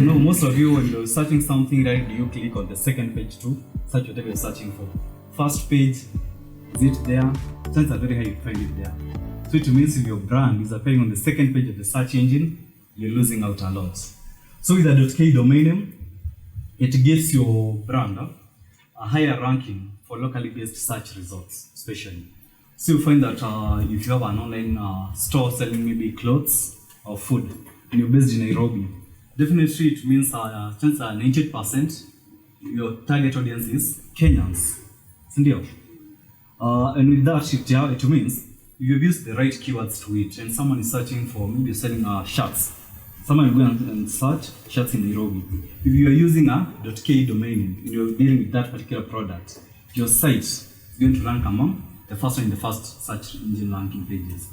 know most of you, when you're searching something, right, do you click on the second page to search whatever you're searching for? First page, is it there? Chances are very high you find it there. So it means if your brand is appearing on the second page of the search engine, you're losing out a lot. So with a .ke domain name, it gives your brand a higher ranking for locally based search results, especially. So you find that if you have an online store selling maybe clothes or food, and you're based in Nairobi, definitely it means chances are 98% your target audience is Kenyans. And with that, it means you've used the right keywords to it, and someone is searching for maybe selling shirts. Someone will go and search shirts in Nairobi. If you are using a .ke domain name and you're dealing with that particular product, your site is going to rank among the first one in the first search engine ranking pages.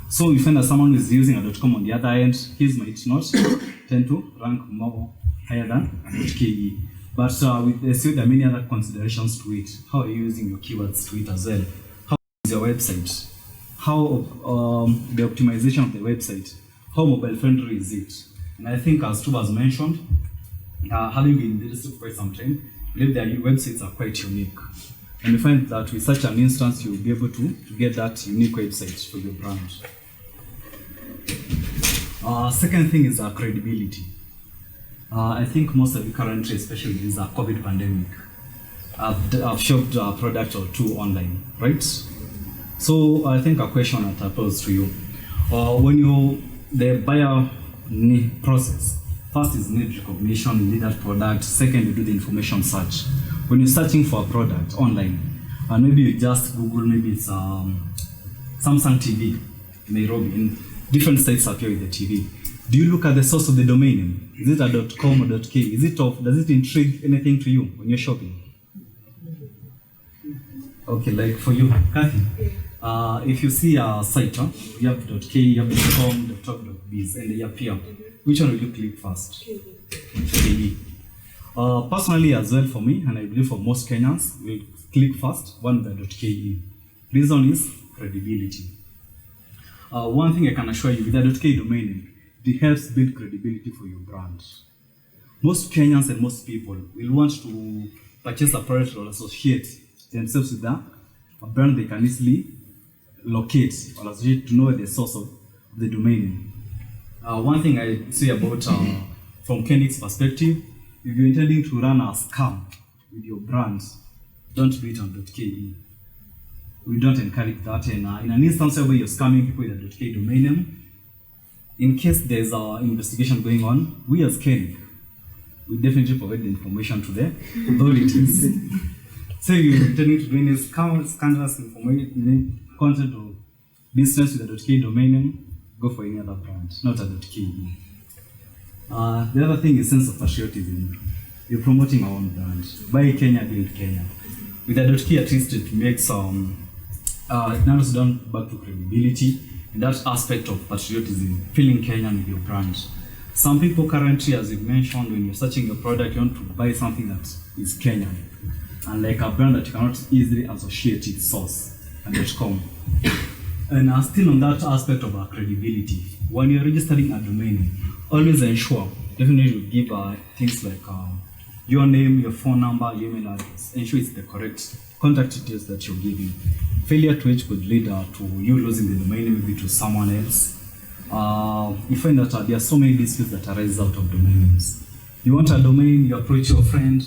So you find that someone who is using a .com on the other end, his might not tend to rank more higher than .ke. But with the SEO, there are many other considerations to it. How are you using your keywords to it as well? How is your website? How the optimization of the website? How mobile friendly is it? And I think, as Tuba has mentioned, having been in the industry for quite some time, I believe their websites are quite unique. And you find that with such an instance, you'll be able to get that unique website for your brand. Second thing is credibility. I think most of you currently, especially with this COVID pandemic, have shopped a product or two online, right? So I think a question that I pose to you, when the buyer process, first is need recognition, you need that product. Second, you do the information search. When you're searching for a product online, and maybe you just Google, maybe it's Samsung TV in Nairobi, and different sites appear with the TV. Do you look at the source of the domain name? Is it a .com or .ke? Is it does it intrigue anything to you when you're shopping? Okay, like for you, Kathy, if you see a site, you have .ke, you have .com, .top, .biz, and they appear. Which one will you click first? KE. Personally, as well for me, and I believe for most Kenyans, will click first one the .ke. Reason is credibility. One thing I can assure you with the .ke domain name, it helps build credibility for your brand. Most Kenyans and most people will want to purchase a product or associate themselves with a brand they can easily locate or associate to know the source of the domain name. One thing I say about from KeNIC's perspective, if you're intending to run a scam with your brand, don't do it on .ke. We don't encourage that. And in an instance where you're scamming people with a .ke domain name, in case there's an investigation going on, we as KeNIC, we definitely provide the information to the authorities. So if you're intending to do any scandalous information, content or business with a .ke domain name, go for any other brand, not a .ke. The other thing is sense of patriotism. You're promoting our own brand. Buy Kenya, build Kenya. With a .ke, at least it makes it narrows down back to credibility and that aspect of patriotism, feeling Kenyan with your brand. Some people currently, as you mentioned, when you're searching your product, you want to buy something that is Kenyan, and like a brand that you cannot easily associate its source and .com. And still on that aspect of credibility, when you're registering a domain, always ensure, definitely give things like your name, your phone number, your email address. Ensure it's the correct contact details that you're giving. Failure to which could lead to you losing the domain name maybe to someone else. You find that there are so many disputes that arise out of domain names. You want a domain, you approach your friend,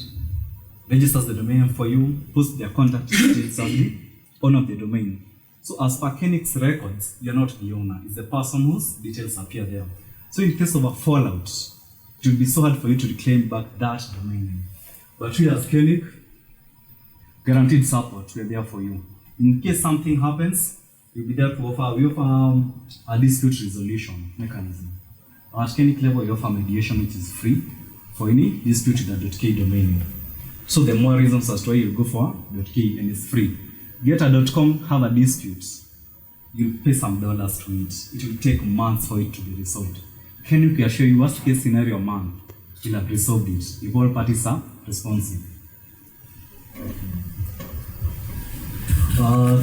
registers the domain name for you, post their contact details of the owner of the domain. So as per KeNIC's records, you're not the owner, it's the person whose details appear there. So in case of a fallout, it will be so hard for you to reclaim back that domain name. But we as KeNIC, guaranteed support, we're there for you. In case something happens, we'll be there to offer a dispute resolution mechanism. At KeNIC level, we offer mediation, which is free for any dispute with a .ke domain name. So the more reasons as to why you go for .ke, and it's free. Get a .com, have a dispute, you'll pay some dollars to it. It will take months for it to be resolved. KeNIC assure you, worst case scenario, man, will have resolved it if all parties are responsive.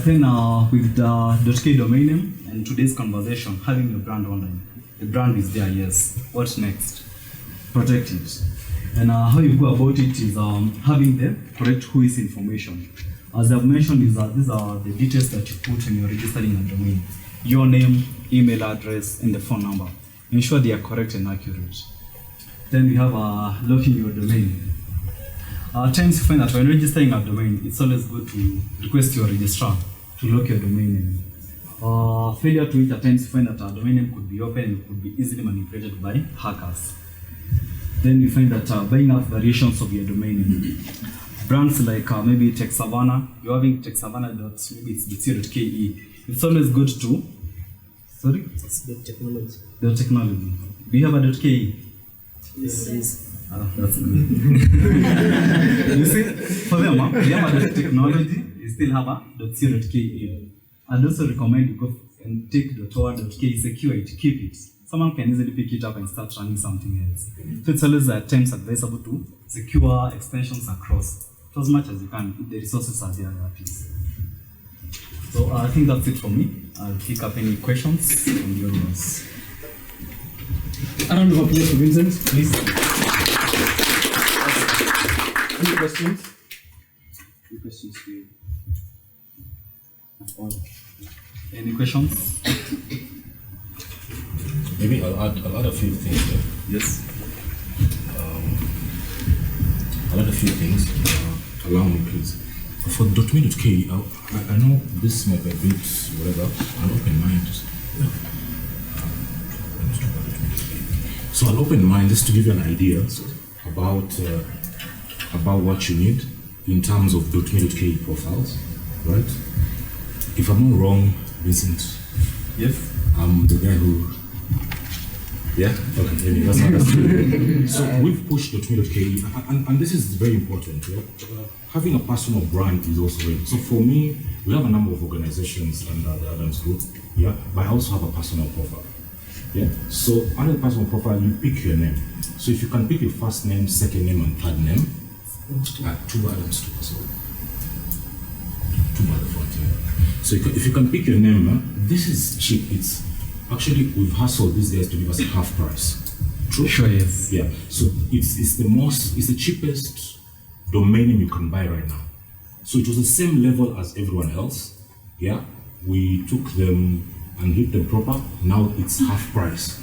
Then with the .ke domain name and today's conversation, having your brand online, the brand is there, yes. What next? protect it. And how you go about it is having the correct whois information. As I've mentioned, is that these are the details that you put when you're registering a domain. Your name, email address, and the phone number. Ensure they are correct and accurate. Then we have locking your domain. Times you find that when registering a domain, it's always good to request your registrar to lock your domain name. Failure to it, at times you find that a domain name could be open and it could be easily manipulated by hackers. Then you find that buying out variations of your domain name. Brands like maybe TechSavannah, you're having TechSavannah.co.ke. It's always good to, sorry? It's the technology. The technology. Do you have a .ke? Yes. That's good. You see, for them, you have a technology, you still have a .co.ke. I'd also recommend you go and take .or.ke, secure it, keep it. Someone can easily pick it up and start running something else. So it's always at times advisable to secure extensions across as much as you can if the resources are there at least. So I think that's it for me. I'll pick up any questions from the audience. A round of applause for Vincent, please. Any questions? Any questions for you? Any questions? Maybe I'll add a few things there. Yes. I'll add a few things. Allow me, please. For .me.ke, I know this might be a bit whatever. I'll open mine. So I'll open mine just to give you an idea about what you need in terms of .me.ke profiles, right? If I'm not wrong, Vincent. Yes. I'm the guy who. Yeah. Okay. Anyway, that's not true. So we've pushed .me.ke, and this is very important. Yeah? Having a personal brand is also very. So for me, we have a number of organizations under the Adams Group. Yeah. But I also have a personal profile. Yeah. So under the personal profile, you pick your name. So if you can pick your first name, second name, and third name, two Adams too. Sorry. Two by the front. Yeah. So if you can pick your name, this is cheap. It's actually we've hustled these guys to give us a half price. True. Sure. Yes. Yeah. So it's the cheapest domain name you can buy right now. So it was the same level as everyone else. Yeah. We took them and hit them proper. Now it's half price.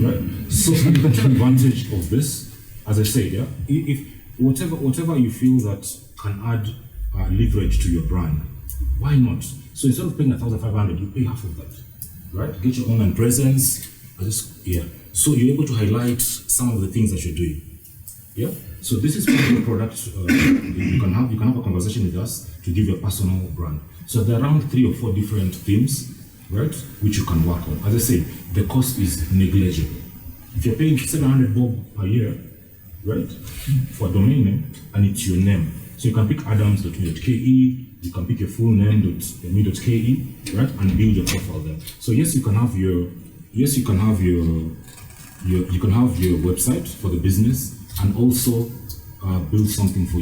Right. So you can take advantage of this. As I said, yeah. If whatever you feel that can add leverage to your brand, why not? So instead of paying 1,500, you pay half of that, right? Get your online presence. So you're able to highlight some of the things that you're doing. Yeah. So this is part of the product. You can have a conversation with us to give you a personal brand. So there are around 3 or 4 different themes, right, which you can work on. As I said, the cost is negligible. If you're paying 700 bob per year, right, for a domain name, and it's your name. So you can pick adams.me.ke, you can pick your full name .me.ke, right, and build your profile there. So yes, you can have your website for the business, and also build something for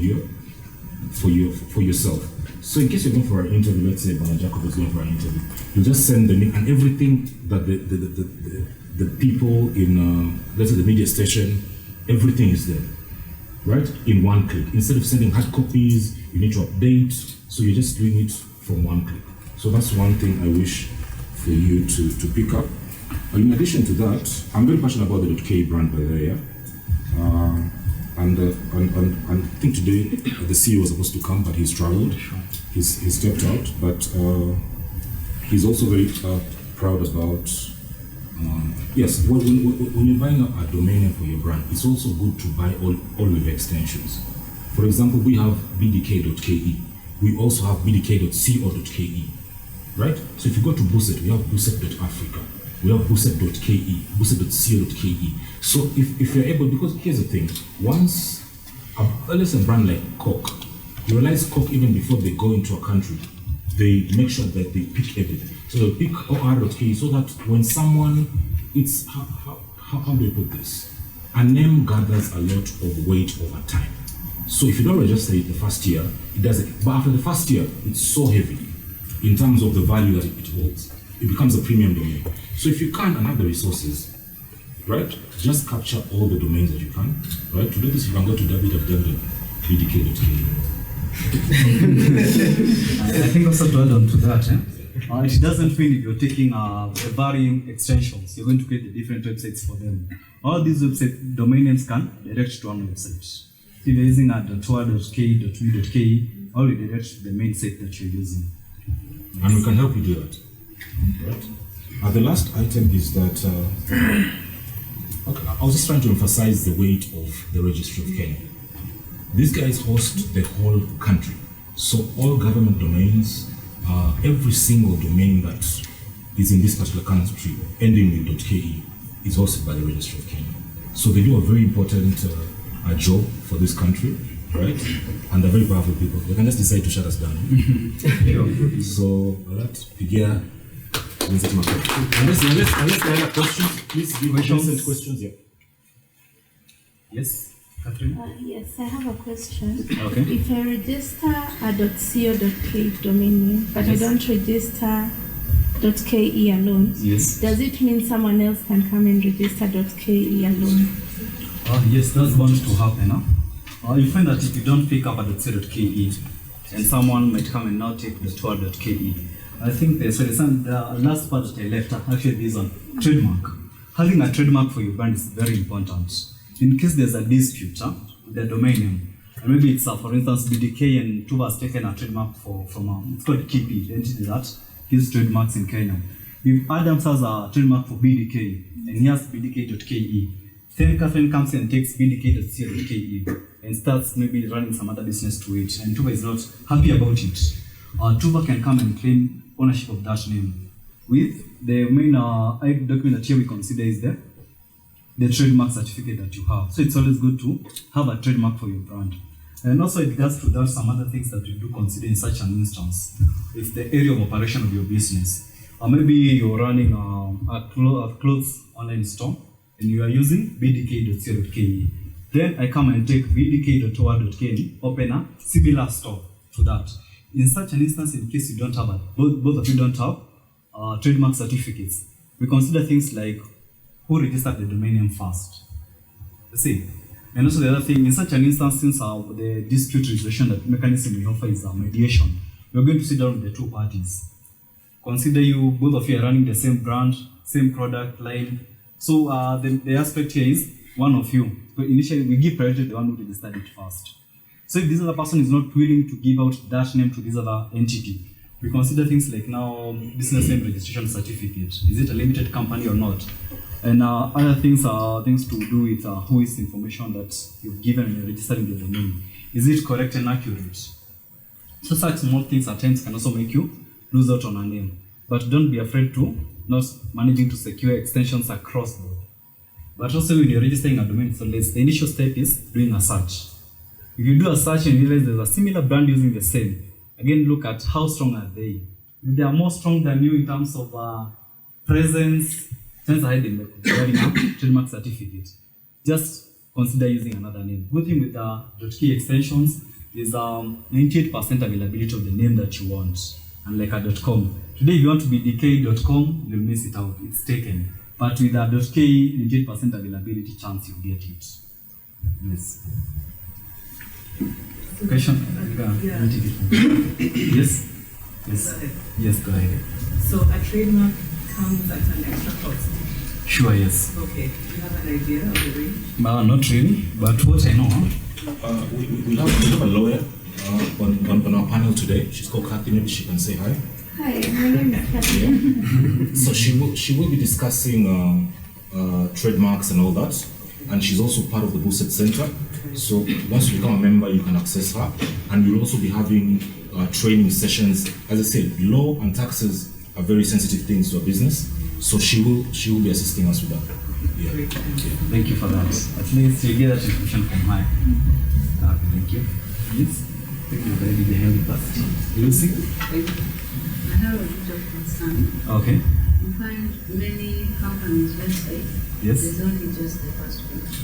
yourself. So in case you're going for an interview, let's say Bana Jacob is going for an interview, you just send the link and everything that the people in let's say the media station, everything is there, right, in one click. Instead of sending hard copies, you need to update, so you're just doing it from one click. So that's one thing I wish for you to pick up. In addition to that, I'm very passionate about the .ke brand, by the way, yeah? And I think today the CEO was supposed to come, but he's traveled. He's stepped out, but he's also very proud about. Yes, when you're buying a domain name for your brand, it's also good to buy all of the extensions. For example, we have bdk.ke. We also have bdk.co.ke, right? So if you go to BUSET, we have BUSET.AFRICA. We have BUSET.ke, BUSET.co.ke. So if you're able, because here's the thing, once let's say a brand like Coke, you realize Coke, even before they go into a country, they make sure that they pick everything. So they'll pick or.ke so that when someone, it's, how do I put this? A name gathers a lot of weight over time. So if you don't register it the first year, it doesn't. But after the first year, it's so heavy in terms of the value that it holds. It becomes a premium domain. So if you can and have the resources, right? Just capture all the domains that you can, right? To do this, you can go to www.bdk.ke. I think also to add on to that, it doesn't mean if you're taking the varying extensions, you're going to create the different websites for them. All these website domain names can direct to one website. So if you're using .wa.ke.we.ke, all will direct to the main site that you're using. And we can help you do that, right? The last item is that, okay, I was just trying to emphasize the weight of the Registry of Kenya. These guys host the whole country. So all government domains, every single domain that is in this particular country ending with .ke is hosted by the Registry of Kenya. So they do a very important job for this country, right? And they're very powerful people. They can just decide to shut us down. So, Pigia, unless there are other questions, please give consent questions. Yeah. Yes, Catherine? Yes, I have a question. Okay. If I register a .co.ke domain name, but I don't register .ke alone, Yes. does it mean someone else can come and register .ke alone? Yes, that's bound to happen. You find that if you don't pick up at .co.ke, and someone might come and now take the .ke. I think the last part that I left, actually this one, trademark. Having a trademark for your brand is very important. In case there's a dispute with the domain name, and maybe it's for instance BDK and Tuva has taken a trademark from it's called KP, the entity that gives trademarks in Kenya. If Adams has a trademark for BDK and he has BDK.ke, then Catherine comes and takes BDK.co.ke and starts maybe running some other business to it, and Tuva is not happy about it. Tuva can come and claim ownership of that name with the main document that here we consider is the trademark certificate that you have. So it's always good to have a trademark for your brand. And also it regards to that, some other things that we do consider in such an instance. It's the area of operation of your business. Or maybe you're running a clothes online store and you are using bdk.co.ke. Then I come and take bdk.or.ke, open a similar store to that. In such an instance, in case you don't have both of you don't have trademark certificates, we consider things like who registered the domain name first. See, and also the other thing, in such an instance, since the dispute resolution mechanism we offer is mediation, we're going to sit down with the two parties. Consider both of you are running the same brand, same product line. So the aspect here is one of you. But initially, we give priority to the one who registered it first. So if this other person is not willing to give out that name to this other entity, we consider things like now business name registration certificate. Is it a limited company or not? And other things are things to do with who is information that you've given when you're registering the domain. Is it correct and accurate? So such small things at times can also make you lose out on a name. But don't be afraid to not managing to secure extensions across board. But also when you're registering a domain, so the initial step is doing a search. If you do a search and realize there's a similar brand using the same, again look at how strong are they. If they are more strong than you in terms of presence, chances are hiding having a trademark certificate. Just consider using another name. Good thing with the .ke extensions is 98% availability of the name that you want, unlike a .com. Today, if you want to be dk.com, you'll miss it out. It's taken. But with a .ke, 98% availability chance you get it. Yes. Question? Yeah. Yes? Yes. Yes, go ahead. So a trademark comes at an extra cost. Sure, yes. Okay. Do you have an idea of the range? Not really, but what I know. We have a lawyer on our panel today. She's called Kathy. Maybe she can say hi. Hi, my name is Kathy. So she will be discussing trademarks and all that, and she's also part of the BUSET Center. So once you become a member, you can access her, and we'll also be having training sessions. As I said, law and taxes are very sensitive things to a business, so she will be assisting us with that. Yeah. Thank you for that. At least you get that information from her. Thank you. Yes. Thank you very behind the past. Lucy. I have a bit of concern. Okay. You find many companies' websites, Yes. there's only just the first page.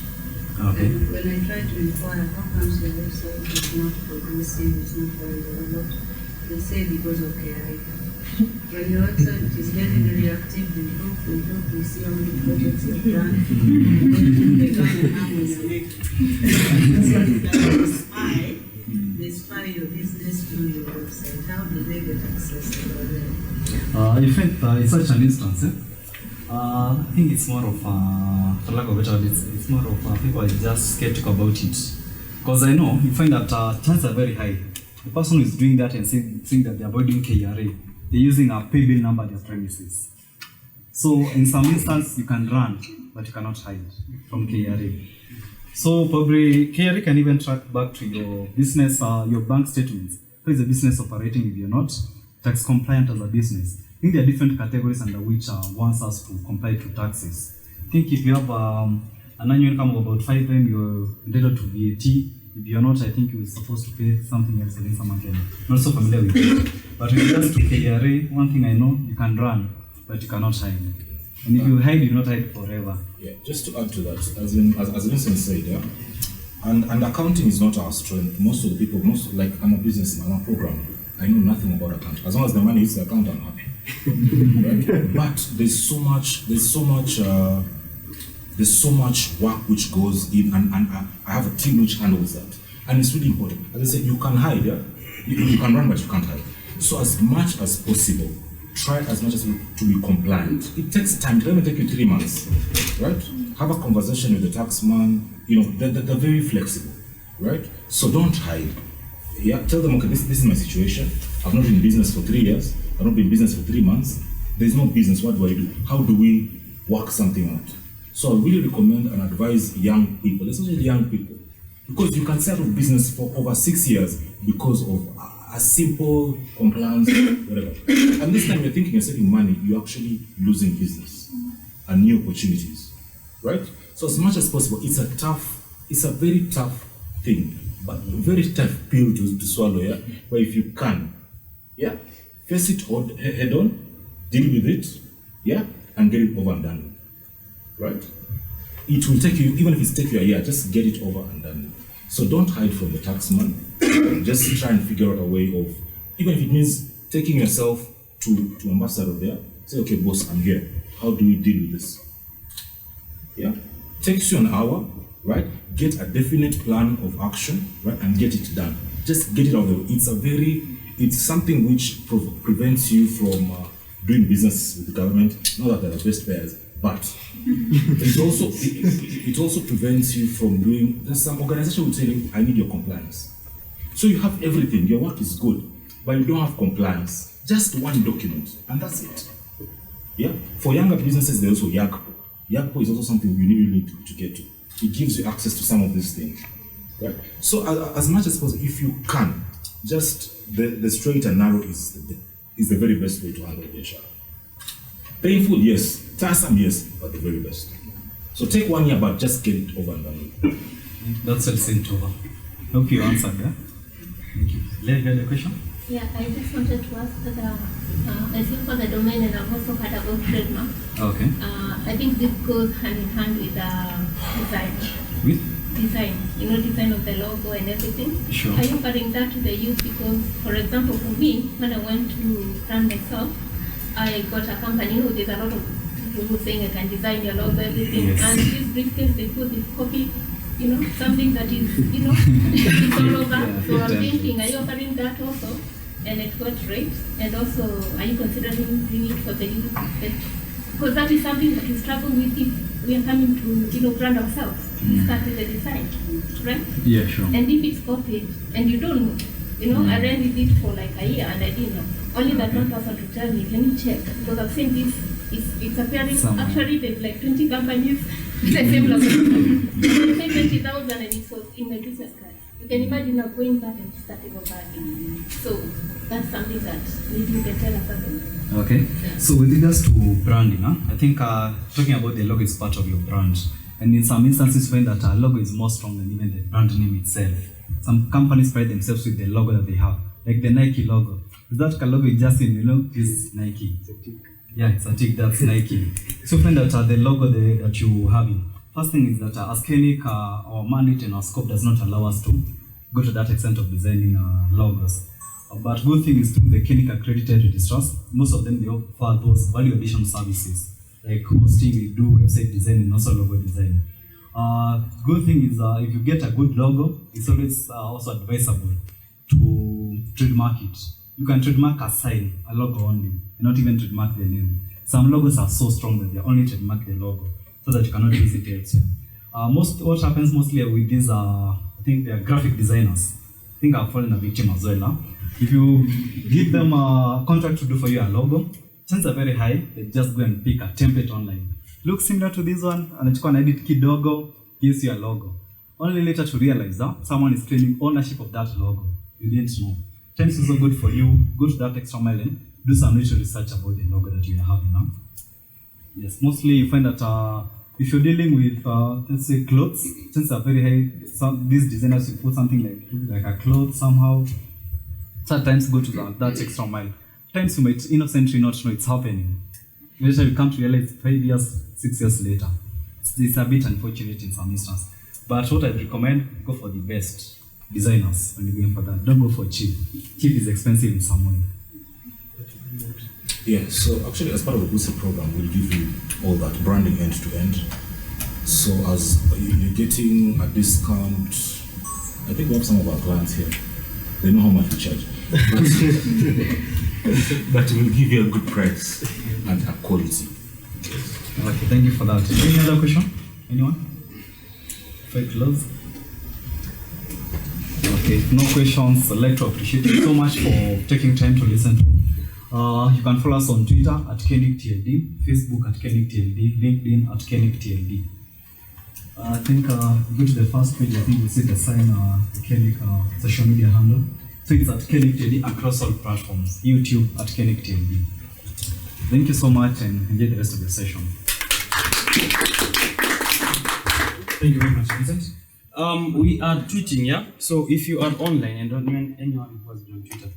Okay. And when I try to inquire how comes your website is not progressing, it's not very developed, they say because of AI. When your website is getting reactive, we see how many projects you've done. Then they come and hang on your neck. They spy your business through your website. How do they get access to that? In fact, in such an instance, I think it's more of, for lack of better word, it's more of people are just skeptical about it. Because I know, you find that chances are very high. The person who is doing that and saying that they're avoiding KRA, they're using a pay bill number at their premises. So in some instances, you can run, but you cannot hide from KRA. So probably KRA can even track back to your business, your bank statements. How is the business operating if you're not tax compliant as a business? I think there are different categories under which one has to comply to taxes. I think if you have an annual income of about 5 M, you're entitled to VAT. If you're not, I think you're supposed to pay something else against some again. Not so familiar with it. But with regards to KRA, one thing I know, you can run, but you cannot hide. And if you hide, you not hide forever. Yeah, just to add to that, as Vincent said, yeah, and accounting is not our strength. Most of the people, like I'm a businessman, I'm a programmer. I know nothing about accounting. As long as the money hits the account, I'm happy. Right? But there's so much work which goes in, and I have a team which handles that, and it's really important. As I said, you can hide, yeah, you can run, but you can't hide. So as much as possible, try as much as to be compliant. It takes time. It doesn't take you 3 months, right? Have a conversation with the taxman. You know, they're very flexible, right? So don't hide. Yeah, tell them, okay, this is my situation. I've not been in business for 3 years. I've not been in business for 3 months. There's no business. What do I do? How do we work something out? So I really recommend and advise young people, especially young people, because you can set up business for over 6 years because of a simple compliance, whatever. And this time you're thinking you're saving money, you're actually losing business and new opportunities, right? So as much as possible, it's a very tough thing, but a very tough pill to swallow, yeah? But if you can, yeah, face it head on, deal with it, yeah, and get it over and done with. Right? It will take you, even if it's take you a year, just get it over and done. So don't hide from the taxman. Just try and figure out a way of, even if it means taking yourself to ambassador there, say, okay, boss, I'm here. How do we deal with this? Yeah? Takes you an hour, right? Get a definite plan of action, right? And get it done. Just get it out of the way. It's something which prevents you from doing business with the government. Not that they're the best payers, but it also prevents you from doing. There's some organization will tell you, I need your compliance. So you have everything, your work is good, but you don't have compliance. Just one document, and that's it. Yeah. For younger businesses, there's also YAGPO. YAGPO is also something we really need to get to. It gives you access to some of these things. Right? So as much as possible, if you can, just the straight and narrow is the very best way to handle HR. Painful, yes. Tiresome, yes, but the very best. So take 1 year, but just get it over and done with. That's well sent over. Hope you answered that. Thank you. Leah, you had a question? Yeah, I just wanted to ask that I think for the domain, and I've also heard about trademark. Okay. I think this goes hand in hand with design. With? Design, design of the logo and everything. Sure. Are you offering that to the youth? Because, for example, for me, when I went to brand myself, I got a company, there's a lot of people who saying I can design your logo, everything. Yes. And this briefcase, they put this copy, something that is, it's all over. Yeah, so I'm thinking, are you offering that also? And at what rate? And also, are you considering doing it for the youth? Because that is something that we struggle with if we are coming to, brand ourselves. Start with the design, right? Yeah, sure. And if it's copied and you don't know, I ran with it for like a year and I didn't know. Only that one person to tell me, can you check? Because I've seen this, it's appearing, actually there's like 20 companies, the same logo. I paid 20,000 and it was in my business card. You can imagine now going back and starting over again. So that's something that maybe you can tell us about. Okay. So with regards to branding, I think talking about the logo is part of your brand. And in some instances, find that our logo is more strong than even the brand name itself. Some companies pride themselves with the logo that they have, like the Nike logo. Is that logo just is Nike? It's a tick. Yeah, it's a tick, that's Nike. So find that the logo that you have in. First thing is that as KeNIC, our mandate and our scope does not allow us to go to that extent of designing logos. But good thing is through the KeNIC accredited registrars, most of them they offer those value addition services like hosting, we do website design and also logo design. Good thing is if you get a good logo, it's always also advisable to trademark it. You can trademark a sign, a logo only, and not even trademark the name. Some logos are so strong that they only trademark the logo so that you cannot use it elsewhere. What happens mostly with these I think they are graphic designers. I think I've fallen a victim as well. If you give them a contract to do for you a logo, chances are very high, they just go and pick a template online. Looks similar to this one, and it's called an edit kidogo, gives you a logo. Only later to realize that someone is claiming ownership of that logo. You didn't know. Times is also good for you, go to that extra mile and do some little research about the logo that you are having now. Yes, mostly you find that if you're dealing with, let's say, clothes, chances are very high. These designers will put something like a cloth somehow. Sometimes go to that extra mile. Times you might innocently not know it's happening. Later you come to realize 5 years, 6 years later. It's a bit unfortunate in some instances. But what I'd recommend, go for the best designers when you're going for that. Don't go for cheap. Cheap is expensive in some way. Yeah, so actually as part of the BUSET program, we'll give you all that branding end to end. So as you're getting a discount, I think we have some of our clients here. They know how much we charge. But we'll give you a good price and a quality. Okay, thank you for that. Any other question? Anyone? Before I close? Okay, if no questions, I'd like to appreciate you so much for taking time to listen to me. You can follow us on Twitter at KeNIC, Facebook at KeNIC, LinkedIn at KeNIC. I think go to the first page, I think you'll see the sign, the KeNIC social media handle. So it's at KeNIC across all platforms, YouTube at KeNIC. Thank you so much and enjoy the rest of the session. Thank you very much, Vincent. We are tweeting, yeah? So if you are online and don't know anyone who has been on Twitter,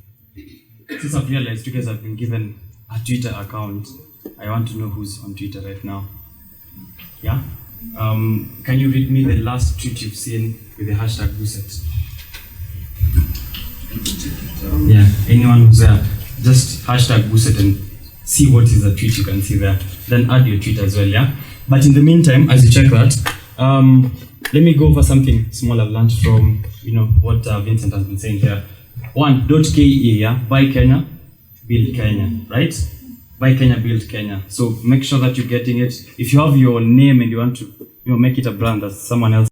since I've realized you guys have been given a Twitter account, I want to know who's on Twitter right now. Yeah? Can you read me the last tweet you've seen with the hashtag BUSET? Yeah, anyone who's there, just hashtag BUSET and see what is the tweet you can see there. Then add your tweet as well, yeah? But in the meantime, as you check that, let me go over something small I've learned from, what Vincent has been saying here. 1.ke, yeah? Buy Kenya, build Kenya, right? Buy Kenya, build Kenya. So make sure that you're getting it. If you have your name and you want to make it a brand that someone else